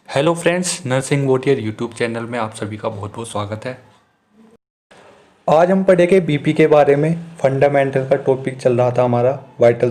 Hello friends, nursing warrior YouTube channel में आप सभी का बहुत बहुत स्वागत है। आज हम पढ़ेंगे बीपी के बारे में। फंडामेंटल का टॉपिक चल रहा था हमारा वाइटल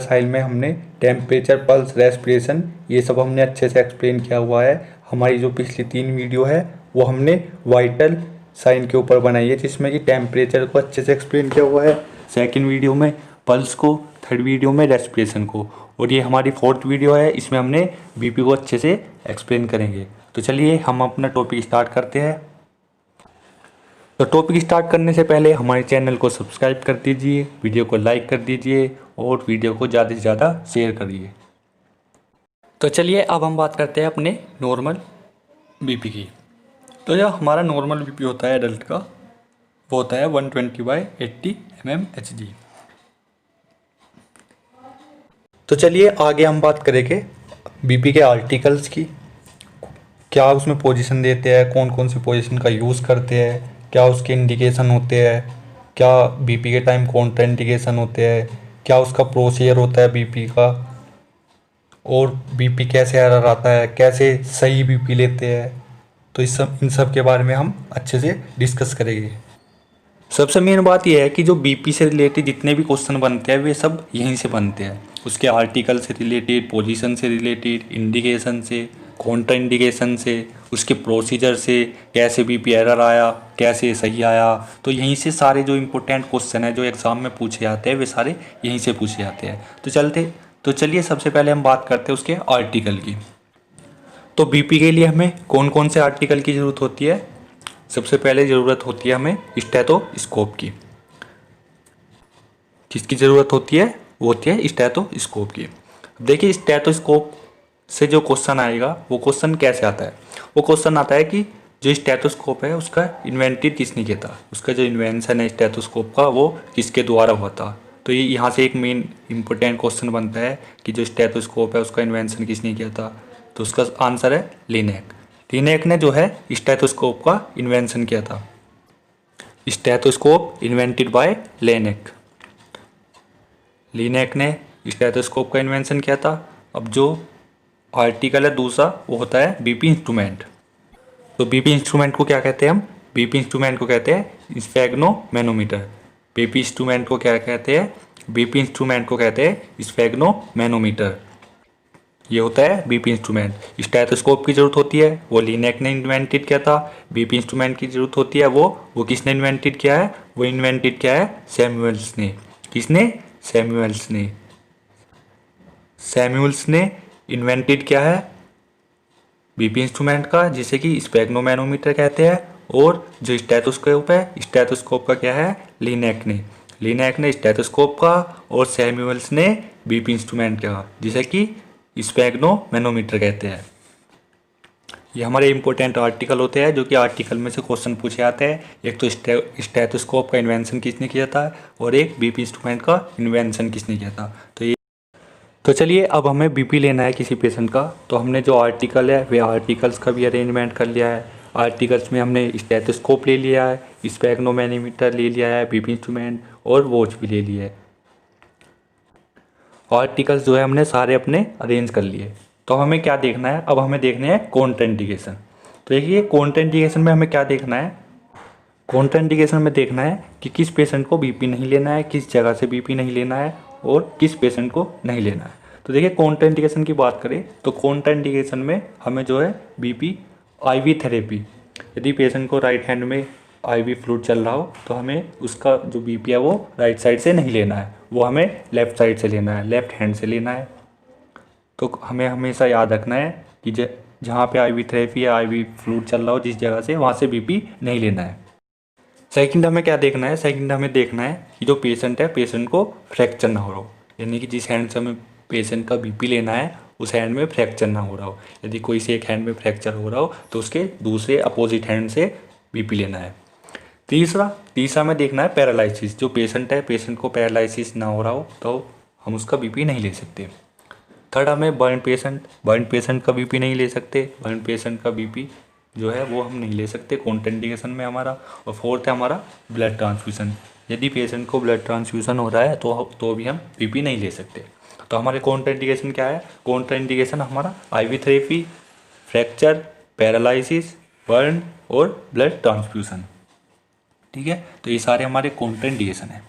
साइन में हमने टेम्परेचर, पल्स, रेस्पिरेशन ये सब हमने अच्छे से एक्सप्लेन किया हुआ है। हमारी जो पिछली 3 वीडियो है वो हमने वाइटल साइन के ऊपर बनाई है, जिसमें कि टेम्परेचर को अच्छे से एक्सप्लेन किया हुआ है, सेकेंड वीडियो में पल्स को, थर्ड वीडियो में रेस्पिरेशन को, और ये हमारी फोर्थ वीडियो है, इसमें हमने बीपी को अच्छे से एक्सप्लेन करेंगे। तो चलिए हम अपना टॉपिक स्टार्ट करते हैं। तो टॉपिक स्टार्ट करने से पहले हमारे चैनल को सब्सक्राइब कर दीजिए, वीडियो को लाइक कर दीजिए और वीडियो को ज़्यादा से ज़्यादा शेयर करिए। तो चलिए अब हम बात करते हैं अपने नॉर्मल बीपी की। तो जो हमारा नॉर्मल बीपी होता है एडल्ट का, वो होता है 120/80 mmHg। तो चलिए आगे हम बात करेंगे बीपी के आर्टिकल्स की। क्या उसमें पोजीशन देते हैं, कौन कौन सी पोजीशन का यूज़ करते हैं, क्या उसके इंडिकेशन होते हैं, क्या बीपी के टाइम कौन इंडिकेशन होते हैं, क्या उसका प्रोसीजर होता है बीपी का, और बीपी कैसे एरर आता है, कैसे सही बीपी लेते हैं। तो इन सब के बारे में हम अच्छे से डिस्कस करेंगे। सबसे मेन बात यह है कि जो बीपी से रिलेटेड जितने भी क्वेश्चन बनते हैं वे सब यहीं से बनते हैं। उसके आर्टिकल से रिलेटेड, पोजीशन से रिलेटेड, इंडिकेशन से, कॉन्ट्रा इंडिकेशन से, उसके प्रोसीजर से, कैसे बीपी एरर आया, कैसे सही आया। तो यहीं से सारे जो इम्पोर्टेंट क्वेश्चन है जो एग्ज़ाम में पूछे जाते हैं वे सारे यहीं से पूछे जाते हैं। तो चलिए सबसे पहले हम बात करते हैं उसके आर्टिकल की। तो बीपी के लिए हमें कौन कौन से आर्टिकल की ज़रूरत होती है? सबसे पहले ज़रूरत होती है हमें स्टेथोस्कोप की। किसकी ज़रूरत होती है? वो होती है स्टेथोस्कोप की। अब देखिए स्टेथोस्कोप से जो क्वेश्चन आएगा वो क्वेश्चन कैसे आता है? वो क्वेश्चन आता है कि जो स्टेथोस्कोप है उसका इन्वेंटेड किसने किया था, उसका जो इन्वेंशन है स्टेथोस्कोप का वो किसके द्वारा हुआ था। तो ये यहाँ से एक मेन इंपॉर्टेंट क्वेश्चन बनता है कि जो स्टेथोस्कोप है उसका इन्वेंशन किसने किया था। तो उसका आंसर है लिनेक। लिनेक ने जो है स्टेथोस्कोप का इन्वेंशन किया था। Stethoscope invented by Laennec. Laennec ने स्टेथोस्कोप का इन्वेंशन किया था। अब जो आर्टिकल है दूसरा वो होता है बीपी इंस्ट्रूमेंट। तो बीपी इंस्ट्रूमेंट को क्या कहते हैं हम? बीपी इंस्ट्रूमेंट को कहते हैं स्फेग्नोमैनोमीटर। बीपी इंस्ट्रूमेंट को क्या कहते हैं? बीपी इंस्ट्रूमेंट को कहते हैं स्फेग्नोमैनोमीटर। ये होता है बीपी इंस्ट्रूमेंट। स्टेथोस्कोप की जरूरत होती है, वो लिनेक ने इन्वेंटेड किया था। बीपी इंस्ट्रूमेंट की जरूरत होती है, वो किसने इन्वेंटेड किया है? वो इन्वेंटेड किया है सैमुअल्स ने। किसने? सैमुअल्स ने। सैमुअल्स ने इन्वेंटेड किया है बीपी इंस्ट्रूमेंट का, जिसे कि स्फेग्नोमैनोमीटर कहते हैं। और जो स्टेथोस्कोप है, स्टेथोस्कोप का क्या है? लिनेक ने। लिनेक ने स्टेथोस्कोप का और सैमुअल्स ने बीपी इंस्ट्रूमेंट का, जिसे कि स्फेग्नोमैनोमीटर कहते हैं। ये हमारे इंपॉर्टेंट आर्टिकल होते हैं जो कि आर्टिकल में से क्वेश्चन पूछे जाते हैं। एक तो स्टेथोस्कोप का इन्वेंशन किसने किया था और एक बीपी इंस्ट्रूमेंट का इन्वेंशन किसने किया था। तो चलिए अब हमें बीपी लेना है किसी पेशेंट का। तो हमने जो आर्टिकल है वे आर्टिकल्स का भी अरेंजमेंट कर लिया है। आर्टिकल्स में हमने स्टेथोस्कोप ले लिया है, स्फेग्नोमैनोमीटर ले लिया है, बीपी इंस्ट्रूमेंट और वॉच भी ले लिया है। आर्टिकल्स जो है हमने सारे अपने अरेंज कर लिए। तो हमें क्या देखना है? अब हमें देखना है कॉन्ट्राइंडिकेशन। तो देखिए कॉन्ट्राइंडिकेशन में हमें क्या देखना है? कॉन्ट्राइंडिकेशन में देखना है कि किस पेशेंट को बीपी नहीं लेना है, किस जगह से बीपी नहीं लेना है और किस पेशेंट को नहीं लेना है। तो देखिए कॉन्ट्राइंडिकेशन की बात करें तो कॉन्ट्राइंडिकेशन में हमें जो है बीपी आईवी थेरेपी, यदि पेशेंट को राइट हैंड में आईवी फ्लूइड चल रहा हो तो हमें उसका जो बीपी है वो राइट साइड से नहीं लेना है, वो हमें लेफ़्ट साइड से लेना है, लेफ़्ट हैंड से लेना है। तो हमें हमेशा याद रखना है कि जहाँ पे आईवी थेरेपी या आईवी फ्लूइड चल रहा हो जिस जगह से, वहाँ से बीपी नहीं लेना है। सेकंड हमें क्या देखना है? सेकंड हमें देखना है कि जो पेशेंट है पेशेंट को फ्रैक्चर ना हो रहा हो, यानी कि जिस हैंड से हमें पेशेंट का बीपी लेना है उस हैंड में फ्रैक्चर ना हो रहा हो। यदि कोई से एक हैंड में फ्रैक्चर हो रहा हो तो उसके दूसरे अपोजिट हैंड से बीपी लेना है। तीसरा में देखना है पैरालिसिस। जो पेशेंट है पेशेंट को पैरालिसिस ना हो रहा हो तो हम उसका बीपी नहीं ले सकते। थर्ड हमें बर्न पेशेंट का बीपी नहीं ले सकते। बर्न पेशेंट का बीपी जो है वो हम नहीं ले सकते कॉन्ट्राइंडिकेशन में हमारा। और फोर्थ है हमारा ब्लड ट्रांसफ्यूज़न। यदि पेशेंट को ब्लड ट्रांसफ्यूज़न हो रहा है तो भी हम बीपी नहीं ले सकते। तो हमारे कॉन्ट्राइंडिकेशन क्या है? कॉन्ट्राइंडिकेशन हमारा ivy therapy, fracture, paralysis, burn और ब्लड ट्रांसफ्यूज़न। ठीक है, तो ये सारे हमारे कॉन्ट्राइंडिकेशन हैं।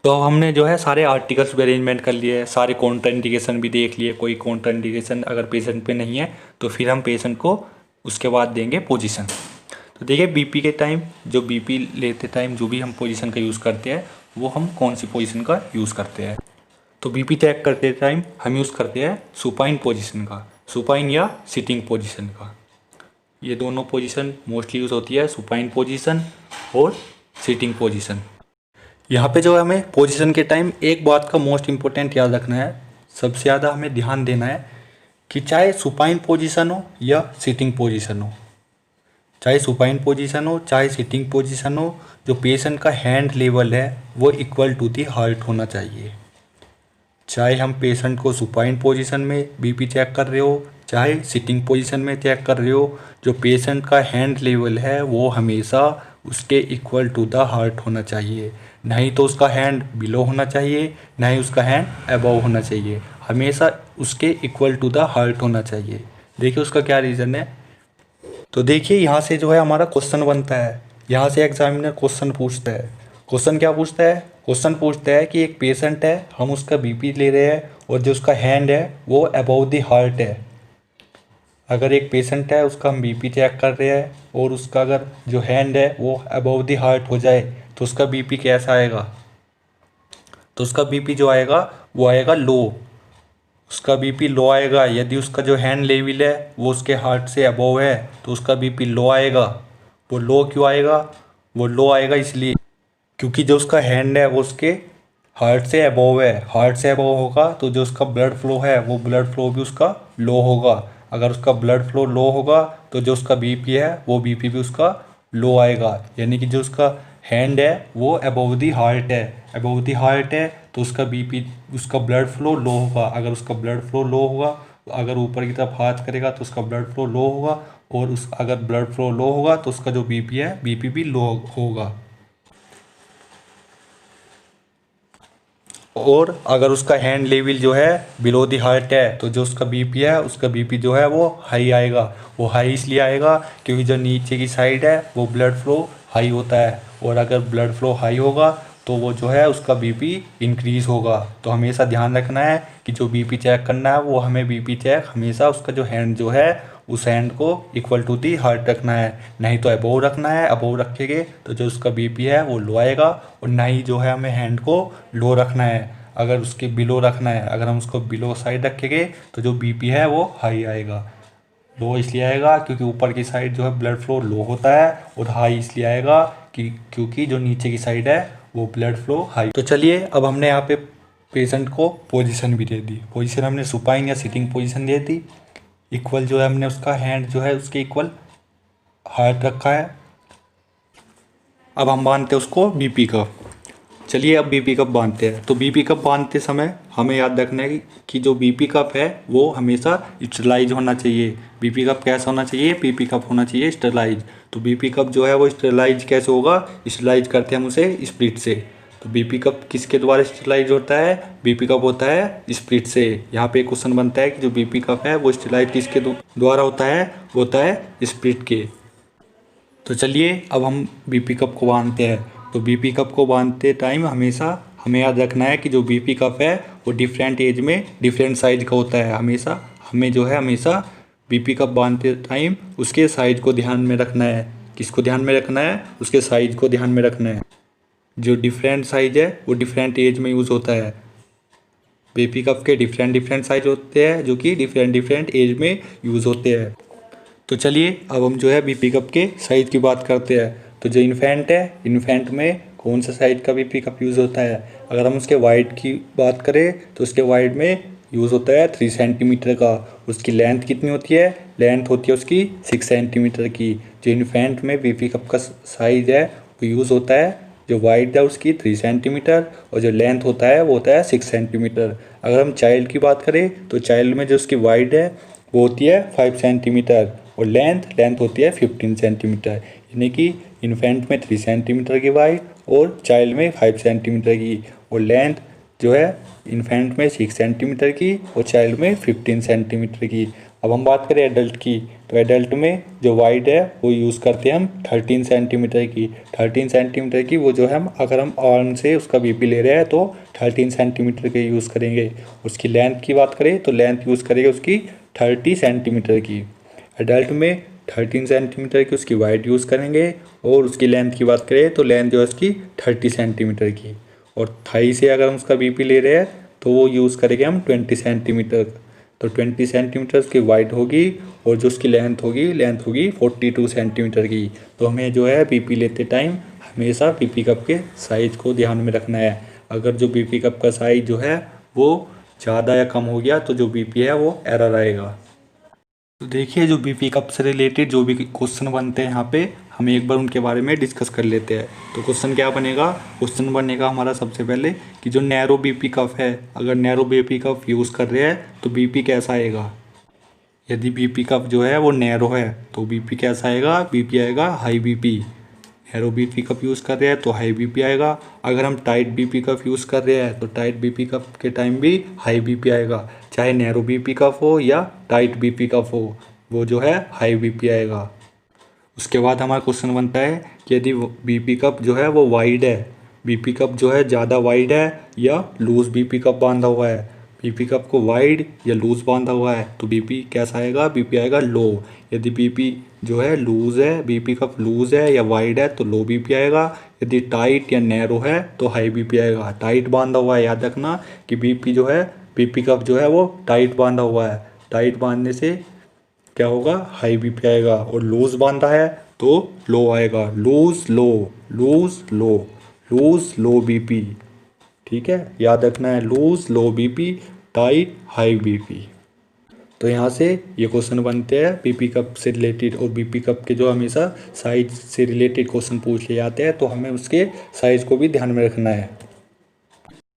तो अब हमने जो है सारे आर्टिकल्स भी अरेंजमेंट कर लिए, सारे कॉन्ट्राइंडिकेशन भी देख लिए। कोई कॉन्ट्राइंडिकेशन अगर पेशेंट पे नहीं है तो फिर हम पेशेंट को उसके बाद देंगे पोजीशन। तो देखिए बीपी के टाइम, जो बीपी लेते टाइम जो भी हम पोजीशन का यूज़ करते हैं वो हम कौन सी पोजीशन का यूज़ करते हैं। तो बीपी चेक करते टाइम हम यूज़ करते हैं सुपाइन पोजीशन का, सुपाइन या सिटिंग पोजीशन का। ये दोनों पोजीशन मोस्टली यूज़ होती है, सुपाइन पोजीशन और सिटिंग पोजीशन। यहाँ पे जो है हमें पोजीशन के टाइम एक बात का मोस्ट इम्पोर्टेंट याद रखना है, सबसे ज़्यादा हमें ध्यान देना है कि चाहे सुपाइन पोजीशन हो या सिटिंग पोजीशन हो, चाहे सुपाइन पोजीशन हो चाहे सिटिंग पोजीशन हो, जो पेशेंट का हैंड लेवल है वो इक्वल टू दी हार्ट होना चाहिए। चाहे हम पेशेंट को सुपाइन पोजीशन में बीपी चेक कर रहे हो चाहे सिटिंग पोजीशन में चेक कर रहे हो, जो पेशेंट का हैंड लेवल है वो हमेशा उसके इक्वल टू द हार्ट होना चाहिए। नहीं तो उसका हैंड बिलो होना चाहिए, नहीं उसका हैंड अबव होना चाहिए, हमेशा उसके इक्वल टू द हार्ट होना चाहिए। देखिए उसका क्या रीज़न है। तो देखिए यहाँ से जो है हमारा क्वेश्चन बनता है, यहाँ से एग्जामिनर क्वेश्चन पूछता है। क्वेश्चन क्या पूछता है? क्वेश्चन पूछता है कि एक पेशेंट है, हम उसका बीपी ले रहे हैं और जो उसका हैंड है वो अबव द हार्ट है। अगर एक पेशेंट है उसका हम बीपी चेक कर रहे हैं और उसका अगर जो हैंड है वो अबव द हार्ट हो जाए तो उसका बीपी कैसा आएगा? तो उसका बीपी जो आएगा वो आएगा लो, उसका बीपी लो आएगा। यदि उसका जो हैंड लेवल है वो उसके हार्ट से अबव है तो उसका बीपी लो आएगा। वो लो क्यों आएगा? वो लो आएगा इसलिए क्योंकि जो उसका हैंड है वो उसके हार्ट से अबव है। हार्ट से अबव होगा तो जो उसका ब्लड फ्लो है वो ब्लड फ्लो भी उसका लो होगा। अगर उसका ब्लड फ्लो लो होगा तो जो उसका बीपी है वो बीपी भी उसका लो आएगा। यानी कि जो उसका हैंड है वो अबव दी हार्ट है, अबव दी हार्ट है तो उसका बीपी, उसका ब्लड फ्लो लो होगा। अगर उसका ब्लड फ्लो लो होगा, अगर ऊपर की तरफ हाथ करेगा तो उसका ब्लड फ्लो लो होगा, और उस अगर ब्लड फ्लो लो होगा तो उसका जो बीपी है बीपी भी लो होगा। और अगर उसका हैंड लेवल जो है बिलो दी हार्ट है तो जो उसका बीपी है उसका बीपी जो है वो हाई आएगा। वो हाई इसलिए आएगा क्योंकि जो नीचे की साइड है वो ब्लड फ्लो हाई होता है, और अगर ब्लड फ्लो हाई होगा तो वो जो है उसका बीपी इंक्रीज़ होगा। तो हमेशा ध्यान रखना है कि जो बीपी चेक करना है वो हमें बीपी चेक हमेशा उसका जो हैंड जो है उस हैंड को इक्वल टू दी हार्ट रखना है, नहीं तो अबोव रखना है। अबोव रखेंगे तो जो उसका बीपी है वो लो आएगा, और ना ही जो है हमें हैंड को लो रखना है। अगर उसके बिलो रखना है, अगर हम उसको बिलो साइड रखेंगे तो जो बीपी है वो हाई आएगा। लो इसलिए आएगा क्योंकि ऊपर की साइड जो है ब्लड फ्लो लो होता है, और हाई इसलिए आएगा कि क्योंकि जो नीचे की साइड है वो ब्लड फ्लो हाई। तो चलिए अब हमने यहाँ पे पेशेंट को पोजीशन भी दे दी। पोजीशन हमने सुपाइन या सिटिंग पोजीशन दे दी। इक्वल जो है हमने उसका हैंड जो है उसके इक्वल हार्ट रखा है। अब हम बांधते हैं उसको बीपी कप। चलिए अब बीपी कप बांधते हैं। तो बीपी कप बांधते समय हमें याद रखना है कि जो बीपी कप है वो हमेशा स्टेरिलाइज होना चाहिए। बीपी कप कैसा होना चाहिए? बीपी कप होना चाहिए स्टेरिलाइज। तो बीपी कप जो है वो स्टेरिलाइज कैसे होगा? स्टेरिलाइज करते हैं हम उसे स्प्रिट से। तो बीपी कप किसके द्वारा स्टेरिलाइज होता है? बीपी कप होता है स्प्रिट से। यहाँ पे क्वेश्चन बनता है कि जो बीपी कप है वो स्टेरिलाइज किसके द्वारा होता है? वो होता है स्प्रिट के। तो चलिए अब हम बीपी कप को बांधते हैं। तो बीपी कप को बांधते टाइम हमेशा हमें याद रखना है कि जो बीपी कप है वो डिफरेंट एज में डिफरेंट साइज का होता है। हमेशा हमें जो है हमेशा बीपी कप बांधते टाइम उसके साइज को ध्यान में रखना है। किसको ध्यान में रखना है? उसके साइज को ध्यान में रखना है। जो डिफरेंट साइज है वो डिफरेंट एज में यूज़ होता है। बीपी कप के डिफरेंट साइज होते हैं जो कि डिफरेंट एज में यूज़ होते हैं। तो चलिए अब हम जो है बीपी कप के साइज़ की बात करते हैं। तो जो इन्फेंट है, इन्फेंट में कौन सा साइज का बीपी कप यूज़ होता है? अगर हम उसके वाइड की बात करें तो उसके वाइड में यूज़ होता है 3 सेंटीमीटर का। उसकी लेंथ कितनी होती है? लेंथ होती है उसकी 6 सेंटीमीटर की। जो इन्फेंट में बीपी कप का साइज है वो यूज़ होता है, जो वाइड है उसकी 3 सेंटीमीटर, और जो लेंथ होता है वो होता है 6 सेंटीमीटर। अगर हम चाइल्ड की बात करें तो चाइल्ड में जो उसकी वाइड है वो होती है 5 सेंटीमीटर, और लेंथ होती है 15 सेंटीमीटर। यानी कि इन्फेंट में 3 सेंटीमीटर की वाइड और चाइल्ड में 5 सेंटीमीटर की, और लेंथ जो है इन्फेंट में 6 सेंटीमीटर की और चाइल्ड में 15 सेंटीमीटर की। अब हम बात करें एडल्ट की, तो एडल्ट में जो वाइड है वो यूज़ करते हैं हम 13 सेंटीमीटर की। 13 सेंटीमीटर की वो जो है हम अगर हम आर्म से उसका बीपी ले रहे हैं तो 13 सेंटीमीटर के यूज़ करेंगे। उसकी लेंथ की बात करें तो लेंथ यूज़ करेंगे उसकी 30 सेंटीमीटर की। एडल्ट में 13 सेंटीमीटर की उसकी वाइड यूज़ करेंगे और उसकी लेंथ की बात करें तो लेंथ जो है उसकी 30 सेंटीमीटर की। और थाई से अगर हम उसका बीपी ले रहे हैं तो वो यूज़ करेंगे हम 20 सेंटीमीटर। तो 20 सेंटीमीटर उसकी वाइड होगी और जो उसकी लेंथ होगी 42 सेंटीमीटर की। तो हमें जो है बीपी लेते टाइम हमेशा बीपी कप के साइज़ को ध्यान में रखना है। अगर जो बीपी कप का साइज़ जो है वो ज़्यादा या कम हो गया तो जो बीपी है वो एरर आएगा। तो देखिए जो बीपी कप से रिलेटेड जो भी क्वेश्चन बनते हैं यहाँ पे हम एक बार उनके बारे में डिस्कस कर लेते हैं। तो क्वेश्चन क्या बनेगा, क्वेश्चन बनेगा हमारा सबसे पहले कि जो नैरो बीपी कप है, अगर नैरो बीपी कप यूज़ कर रहे हैं तो बीपी कैसा आएगा। यदि बीपी कप जो है वो नैरो है तो बीपी कैसा आएगा, बीपी आएगा high BP. Narrow BP cup use कर रहे हैं तो हाई बीपी आएगा। अगर हम टाइट बीपी कप यूज़ कर रहे हैं तो टाइट बीपी कप के टाइम भी हाई बीपी आएगा। चाहे नैरो बीपी कप हो या टाइट बीपी कप हो, वो जो है हाई बीपी आएगा। उसके बाद हमारा क्वेश्चन बनता है कि यदि बीपी कप जो है वो वाइड है, बीपी कप जो है ज़्यादा वाइड है या लूज़ बीपी कप बांधा हुआ है। बीपी कप को वाइड या लूज़ बांधा हुआ है तो बीपी कैसा आएगा, बीपी आएगा लो। यदि बीपी जो है लूज़ है, बीपी कप लूज़ है या वाइड है तो लो बीपी आएगा। यदि टाइट या नैरो है तो हाई बीपी आएगा। टाइट बांधा हुआ है, याद रखना कि बीपी जो है, बीपी कप जो है वो टाइट बांधा हुआ है। टाइट बांधने से क्या होगा, हाई बीपी आएगा। और लूज़ बांधा है तो लो आएगा। Loose low, loose low, loose low BP. ठीक है, याद रखना है loose low BP, tight high BP. तो यहाँ से ये क्वेश्चन बनते हैं बीपी कप से रिलेटेड। और बीपी कप के जो हमेशा साइज से रिलेटेड क्वेश्चन पूछ लिए जाते हैं तो हमें उसके साइज को भी ध्यान में रखना है।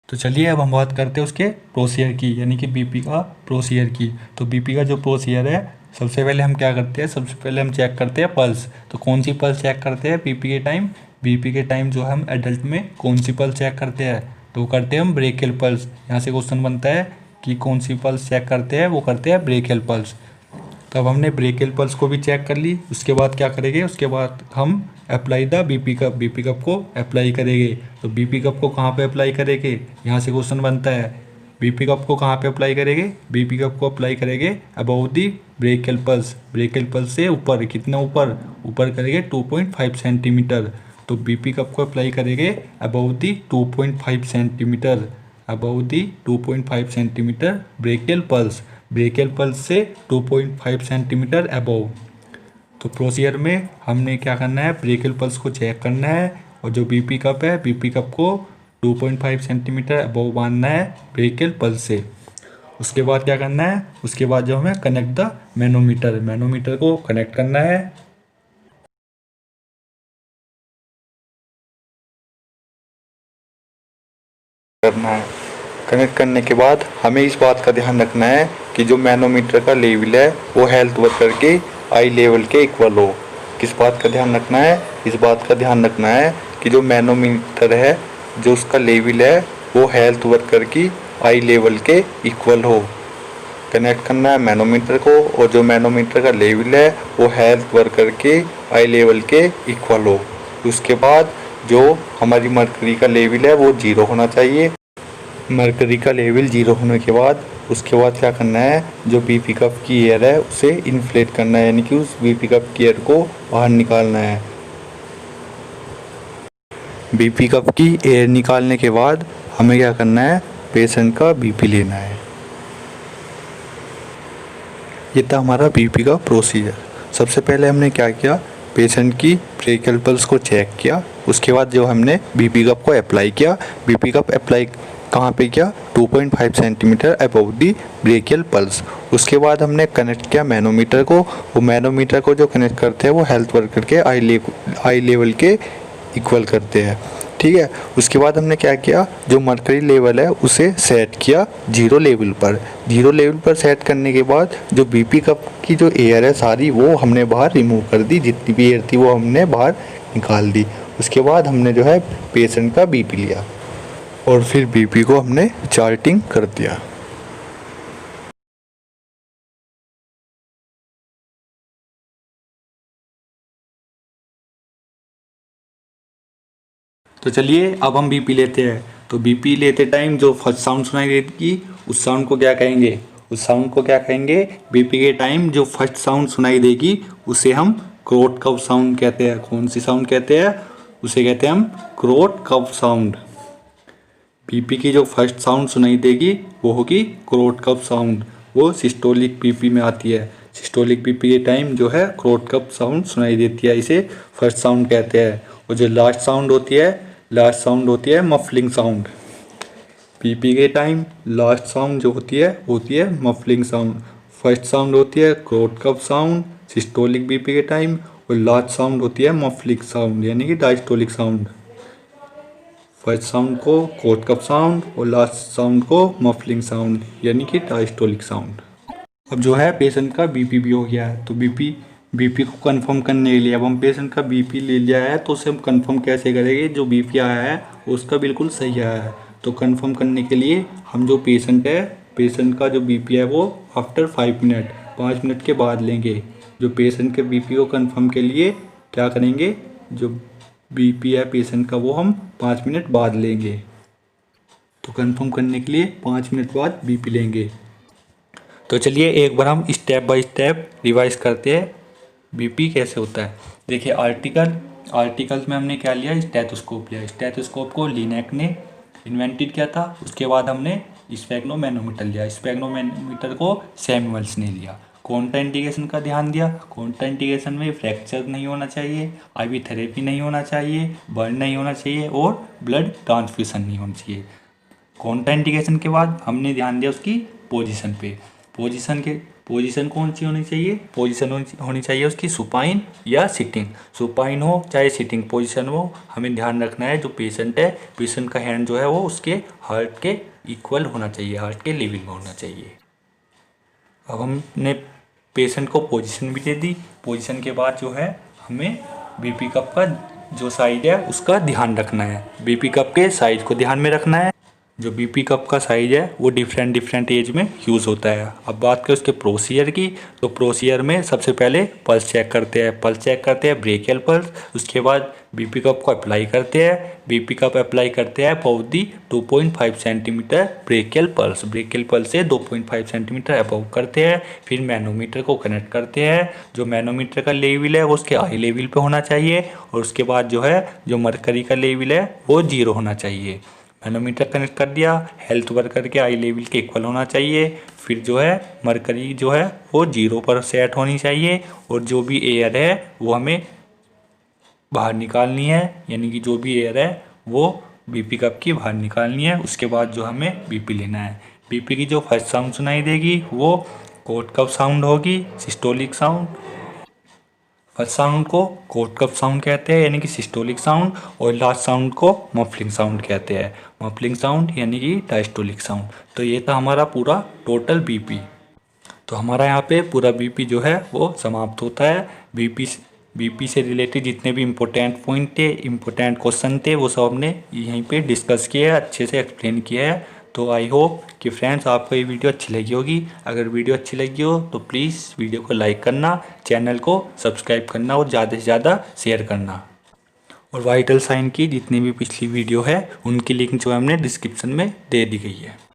तो चलिए अब हम बात करते हैं उसके प्रोसीजर की, यानी कि बीपी का प्रोसीजर की। तो बीपी का जो प्रोसीजर है, सबसे पहले हम क्या करते हैं, सबसे पहले हम चेक करते हैं पल्स। तो कौन सी पल्स चेक करते हैं बीपी के टाइम, बीपी के टाइम जो हम एडल्ट में कौन सी पल्स चेक करते हैं, तो करते हैं हम ब्रेकियल पल्स। यहाँ से क्वेश्चन बनता है कि कौन सी पल्स चेक करते हैं, वो करते हैं ब्रेकियल पल्स। तब हमने ब्रेकियल पल्स को भी चेक कर ली। उसके बाद क्या करेंगे, उसके बाद हम apply the BP cup, BP cup को अप्लाई करेंगे। तो बीपी कप को कहाँ पे अप्लाई करेंगे, यहाँ से क्वेश्चन बनता है बीपी कप को कहाँ पे अप्लाई करेंगे, बीपी कप को अप्लाई करेंगे above the brachial pulse. Brachial pulse से ऊपर, कितना ऊपर, ऊपर करेंगे 2.5 सेंटीमीटर। तो बीपी कप को अप्लाई करेंगे above the 2.5 centimetre, above the 2.5 centimetre brachial pulse. Brachial pulse से 2.5 सेंटीमीटर अबव। तो प्रोसीजर में हमने क्या करना है, ब्रेकियल पल्स को चेक करना है और जो बीपी कप है, बीपी कप को 2.5 सेंटीमीटर अबव बांधना है ब्रेकियल पल्स से। उसके बाद क्या करना है, उसके बाद जो हमें कनेक्ट द मैनोमीटर, मैनोमीटर को कनेक्ट करना है। कनेक्ट करने के बाद हमें इस बात का ध्यान रखना है कि जो मैनोमीटर का लेवल है वो हेल्थ वर्कर के आई लेवल के इक्वल हो। किस बात का ध्यान रखना है, इस बात का ध्यान रखना है कि जो मैनोमीटर है, जो उसका लेवल है वो हेल्थ वर्कर की आई लेवल के इक्वल हो। कनेक्ट करना है मैनोमीटर को और जो मैनोमीटर का लेवल है वो हेल्थ वर्कर के आई लेवल के इक्वल हो। उसके बाद जो हमारी मर्करी का लेवल है वो 0 होना चाहिए। मर्करी का लेवल 0 होने के बाद उसके बाद क्या करना है, जो बीपी कप की एयर है उसे इन्फ्लेट करना है, यानी कि उस बीपी कप की एयर को बाहर निकालना है। बीपी कप की एयर निकालने के बाद हमें क्या करना है, पेशेंट का बीपी लेना है। ये था हमारा बीपी का प्रोसीजर। सबसे पहले हमने क्या किया, पेशेंट की ब्रेकियल पल्स को चेक किया। उसके बाद जो हमने बीपी कप को अप्लाई किया, बीपी कप अप्लाई कहाँ पे किया, 2.5 सेंटीमीटर अबव दी ब्रेकियल पल्स। उसके बाद हमने कनेक्ट किया मैनोमीटर को। वो मैनोमीटर को जो कनेक्ट करते हैं वो हेल्थ वर्कर के आई लेवल के इक्वल करते हैं। ठीक है, उसके बाद हमने क्या किया, जो मर्करी लेवल है उसे सेट किया 0 लेवल पर। 0 लेवल पर सेट करने के बाद जो बीपी कप की जो एयर है सारी वो हमने बाहर रिमूव कर दी, जितनी भी एयर थी वो हमने बाहर निकाल दी। उसके बाद हमने जो है पेशेंट का बीपी लिया और फिर बीपी को हमने चार्टिंग कर दिया। तो चलिए अब हम बीपी लेते हैं। तो बीपी लेते टाइम जो फर्स्ट साउंड सुनाई देगी उस साउंड को क्या कहेंगे? उस साउंड को क्या कहेंगे? बीपी के टाइम जो फर्स्ट साउंड सुनाई देगी उसे हम क्रोट कव साउंड कहते हैं। कौन सी साउंड कहते हैं? उसे कहते हैं हम क्रोट कव साउंड। बीपी की जो फर्स्ट साउंड सुनाई देगी वो होगी क्रोट कव साउंड। वो सिस्टोलिक बीपी में आती है। सिस्टोलिक बीपी के टाइम जो है क्रोट कव साउंड सुनाई देती है, इसे फर्स्ट साउंड कहते हैं। और जो लास्ट साउंड होती है मफलिंग साउंड। बीपी के टाइम लास्ट साउंड जो होती है मफलिंग साउंड। फर्स्ट साउंड होती है क्रोट कव साउंड सिस्टोलिक बीपी के टाइम, और लास्ट साउंड होती है मफलिंग साउंड यानी कि डायस्टोलिक साउंड। फर्स्ट साउंड को क्रोट कव साउंड और लास्ट साउंड को मफलिंग साउंड यानी कि डायस्टोलिक साउंड। अब जो है पेशेंट का बीपी भी हो गया है, तो बीपी को कंफर्म करने के लिए अब हम पेशेंट का बीपी ले लिया है तो उसे हम कंफर्म कैसे करेंगे? जो बीपी आया है उसका बिल्कुल सही आया है। तो कंफर्म करने के लिए हम जो पेशेंट का जो बीपी है वो आफ्टर 5 मिनट के बाद लेंगे। जो पेशेंट के बीपी को कंफर्म के लिए क्या करेंगे? जो बीपी है पेशेंट का वो हम 5 मिनट बाद लेंगे। तो कंफर्म करने के लिए 5 मिनट बाद बीपी लेंगे। तो चलिए एक बार हम स्टेप बाय स्टेप रिवाइज करते हैं बीपी कैसे होता है। देखिए आर्टिकल्स में हमने क्या लिया? स्टेथोस्कोप लिया। स्टेथोस्कोप को लिनेक ने इन्वेंटेड किया था। उसके बाद हमने स्फेग्नोमैनोमीटर लिया। स्फेग्नोमैनोमीटर को सैमुअल्स ने लिया। कॉन्ट्राइंडिकेशन का ध्यान दिया। कॉन्ट्राइंडिकेशन में फ्रैक्चर नहीं होना चाहिए, IV थेरेपी नहीं होना चाहिए, बर्न नहीं होना चाहिए और ब्लड ट्रांसफ्यूजन नहीं होना चाहिए। कॉन्ट्राइंडिकेशन के बाद हमने ध्यान दिया उसकी पोजीशन पे। पोजीशन कौन सी होनी चाहिए? पोजीशन होनी चाहिए उसकी सुपाइन या सिटिंग। सुपाइन हो चाहे सिटिंग पोजीशन हो, हमें ध्यान रखना है जो पेशेंट का हैंड जो है वो उसके हार्ट के इक्वल होना चाहिए, हार्ट के लेवल में होना चाहिए। अब हमने पेशेंट को पोजीशन भी दे दी। पोजीशन के बाद जो है हमें बीपी कप का जो साइज है उसका ध्यान रखना है। बीपी कप के साइज को ध्यान में रखना है। जो बीपी कप का साइज है वो डिफरेंट एज में यूज़ होता है। अब बात करें उसके प्रोसीजर की, तो प्रोसीजर में सबसे पहले पल्स चेक करते हैं ब्रेकियल पल्स। उसके बाद बीपी कप को अप्लाई करते हैं। बीपी कप अप्लाई करते हैं अबव दी 2.5 सेंटीमीटर ब्रेकियल पल्स से 2.5 सेंटीमीटर अबव करते हैं। फिर मैनोमीटर को कनेक्ट करते हैं। जो मैनोमीटर का लेवल है वो उसके आई लेवल पे होना चाहिए, और उसके बाद जो है जो मरकरी का लेवल है वो 0 होना चाहिए। मैनोमीटर कनेक्ट कर दिया, हेल्थ वर्कर के आई लेवल के इक्वल होना चाहिए। फिर जो है मरकरी जो है वो 0 पर सेट होनी चाहिए, और जो भी एयर है वो हमें बाहर निकालनी है, यानी कि जो भी एयर है वो बीपी कप की बाहर निकालनी है। उसके बाद जो हमें बीपी लेना है। बीपी की जो फर्स्ट साउंड सुनाई देगी वो कोट कप साउंड होगी, सिस्टोलिक साउंड। फर्स्ट साउंड को कोट कप साउंड कहते हैं यानी कि सिस्टोलिक साउंड, और लास्ट साउंड को मफलिंग साउंड कहते हैं, मफलिंग साउंड यानी कि डायस्टोलिक साउंड। तो ये था हमारा पूरा टोटल बीपी। तो हमारा यहाँ पे पूरा बीपी जो है वो समाप्त होता है। बीपी से रिलेटेड जितने भी इम्पोर्टेंट पॉइंट थे, इम्पोर्टेंट क्वेश्चन थे, वो सब हमने यहीं पे डिस्कस किया है, अच्छे से एक्सप्लेन किया है। तो आई होप कि फ्रेंड्स आपको ये वीडियो अच्छी लगी होगी। अगर वीडियो अच्छी लगी हो तो प्लीज़ वीडियो को लाइक करना, चैनल को सब्सक्राइब करना और ज़्यादा से ज़्यादा शेयर करना। और वाइटल साइन की जितनी भी पिछली वीडियो है उनकी लिंक जो है हमने डिस्क्रिप्शन में दे दी गई है।